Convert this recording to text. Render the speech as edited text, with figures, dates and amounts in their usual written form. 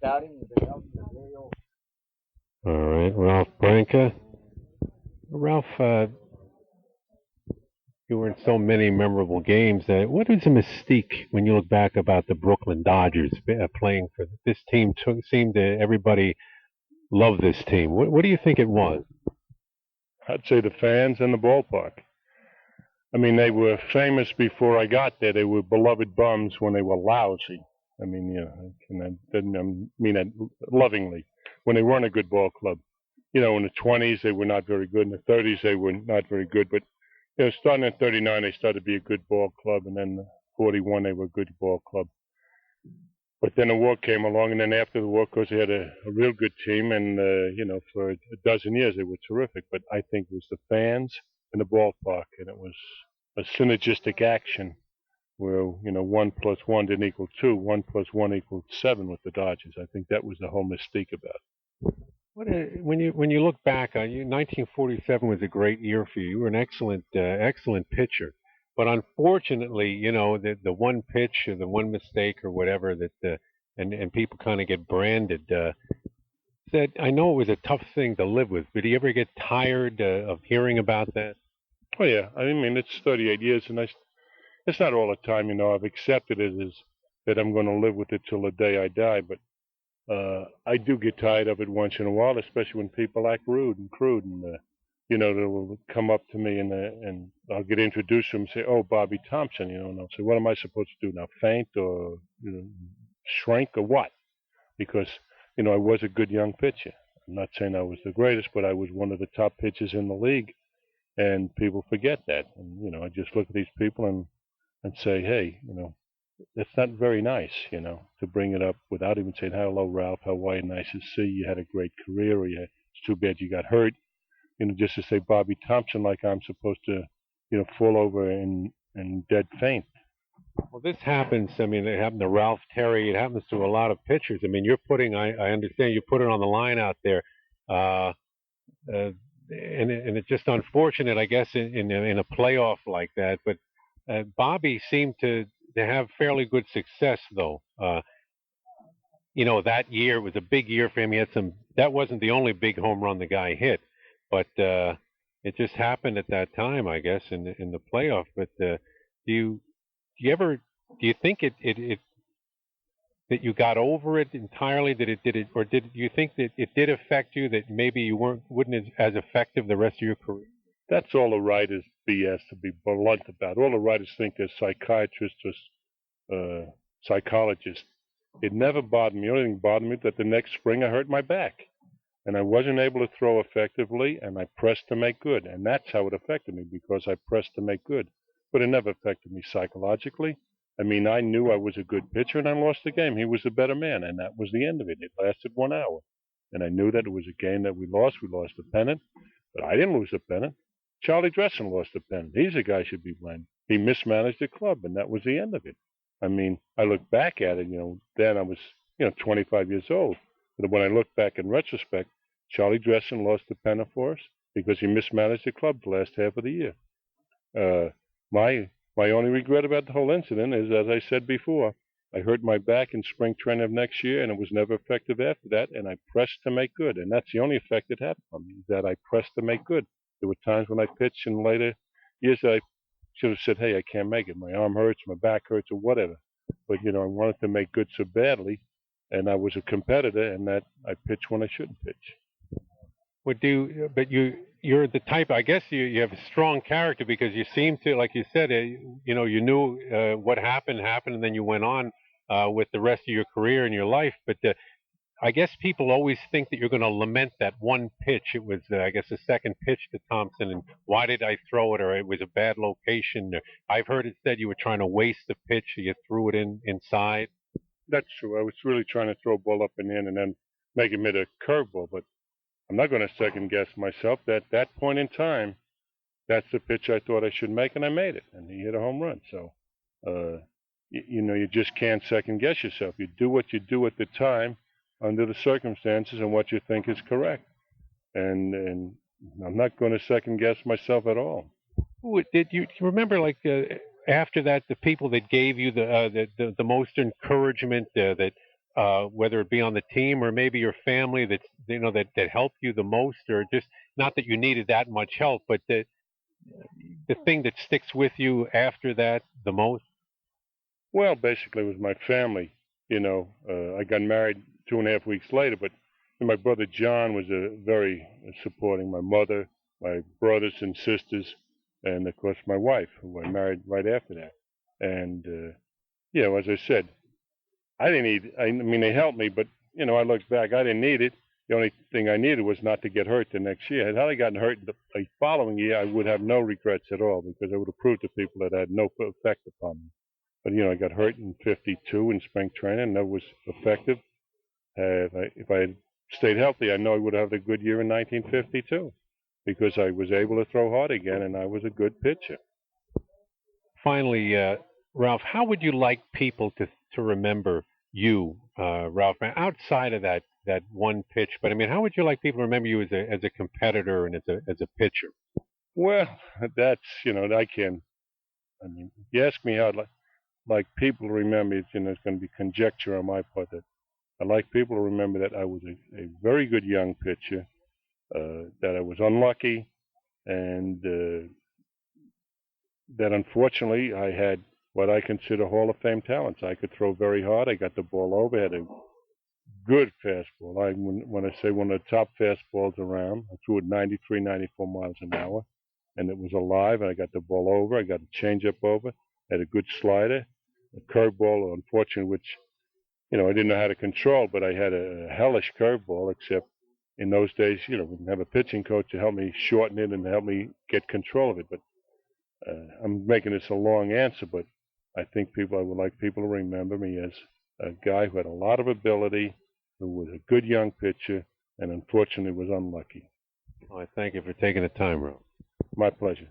All right, Ralph Branca. Ralph, you were in so many memorable games. What is the mystique when you look back about the Brooklyn Dodgers playing for this team? Seemed to everybody love this team. What do you think it was? I'd say the fans and the ballpark. I mean, they were famous before I got there. They were beloved bums when they were lousy. I mean, and I didn't mean that lovingly. When they weren't a good ball club, in the 20s they were not very good. In the 30s they were not very good. But starting in 39 they started to be a good ball club, and then 41 they were a good ball club. But then the war came along, and then after the war, of course, they had a real good team, and for a dozen years they were terrific. But I think it was the fans and the ballpark, and it was a synergistic action where 1+1 didn't equal 2, 1+1 equaled 7 with the Dodgers. I think that was the whole mystique about it. When you look back, 1947 was a great year for you. You were an excellent pitcher. But unfortunately, the one pitch or the one mistake or whatever and people kind of get branded. That I know it was a tough thing to live with. But do you ever get tired of hearing about that? Oh yeah, I mean it's 38 years, and it's not all the time. I've accepted it as that I'm going to live with it till the day I die. But I do get tired of it once in a while, especially when people act rude and crude, and they will come up to me and I'll get introduced to them and say, "Oh, Bobby Thomson," and I'll say, "What am I supposed to do now? Faint or shrink or what?" Because I was a good young pitcher. I'm not saying I was the greatest, but I was one of the top pitchers in the league, and people forget that. And I just look at these people and say, "Hey, that's not very nice, to bring it up without even saying, hello, Ralph, how are you? Nice to see you. Had a great career, or it's too bad you got hurt. Just to say Bobby Thompson like I'm supposed to, fall over in dead faint." Well, this happens. I mean, it happened to Ralph Terry. It happens to a lot of pitchers. I mean, I understand you put it on the line out there. Uh, and it's just unfortunate, I guess, in a playoff like that. But Bobby seemed to have fairly good success, though. That year was a big year for him. He had some. That wasn't the only big home run the guy hit, but it just happened at that time, I guess, in the playoff. But do you think it that you got over it entirely? Or did you think that it did affect you? That maybe you wouldn't as effective the rest of your career? That's all the writers BS, to be blunt about. All the writers think they're psychiatrists or psychologists. It never bothered me. The only thing bothered me that the next spring I hurt my back, and I wasn't able to throw effectively, and I pressed to make good, and that's how it affected me, because I pressed to make good. But it never affected me psychologically. I mean, I knew I was a good pitcher, and I lost the game. He was a better man, and that was the end of it. It lasted 1 hour, and I knew that it was a game that we lost. We lost the pennant, but I didn't lose the pennant. Charlie Dressen lost the pennant. He's the guy who should be blamed. He mismanaged the club, and that was the end of it. I mean, I look back at it, then I was, 25 years old. But when I look back in retrospect, Charlie Dressen lost the pennant for us because he mismanaged the club the last half of the year. My only regret about the whole incident is, as I said before, I hurt my back in spring training of next year, and it was never effective after that, and I pressed to make good. And that's the only effect it had on me, that I pressed to make good. There were times when I pitched in later years that I should have said, "Hey, I can't make it. My arm hurts, my back hurts, or whatever." But, I wanted to make good so badly, and I was a competitor, and that I pitched when I shouldn't pitch. But you're the type. I guess you have a strong character because you seem to, like you said, you knew what happened, and then you went on with the rest of your career and your life. But I guess people always think that you're going to lament that one pitch. It was, I guess, the second pitch to Thompson, and why did I throw it? Or it was a bad location. I've heard it said you were trying to waste the pitch, so you threw it inside. That's true. I was really trying to throw a ball up and in and then make him hit a curveball, but I'm not going to second guess myself. At that point in time, that's the pitch I thought I should make, and I made it, and he hit a home run. So, you just can't second guess yourself. You do what you do at the time under the circumstances and what you think is correct. And I'm not going to second guess myself at all. Did you remember, like, after that, the people that gave you the most encouragement, that whether it be on the team or maybe your family that helped you the most, or just not that you needed that much help, but the thing that sticks with you after that the most? Well, basically, it was my family. I got married 2.5 weeks later, but my brother John was very supporting my mother, my brothers and sisters, and of course my wife, who I married right after that. And as I said, I didn't need. I mean, they helped me, but I look back, I didn't need it. The only thing I needed was not to get hurt the next year. Had I gotten hurt the following year, I would have no regrets at all, because I would have proved to people that I had no effect upon me. But I got hurt in '52 in spring training, and that was effective. If I had stayed healthy, I know I would have had a good year in 1952, because I was able to throw hard again, and I was a good pitcher. Finally, Ralph, how would you like people to remember you, Ralph, outside of that one pitch? But I mean, how would you like people to remember you as a competitor and as a pitcher? Well, that's I can. I mean, if you ask me how I'd like people to remember it, it's going to be conjecture on my part. That I'd like people to remember that I was a very good young pitcher, that I was unlucky, and that unfortunately I had what I consider Hall of Fame talents. I could throw very hard. I got the ball over. I had a good fastball. When I say one of the top fastballs around, I threw it 93, 94 miles an hour, and it was alive. And I got the ball over. I got a changeup over. I had a good slider, a curveball, unfortunately, which I didn't know how to control, but I had a hellish curveball. Except in those days, we didn't have a pitching coach to help me shorten it and help me get control of it. But I'm making this a long answer, but I think I would like people to remember me as a guy who had a lot of ability, who was a good young pitcher, and unfortunately was unlucky. Well, I thank you for taking the time, Ralph. My pleasure.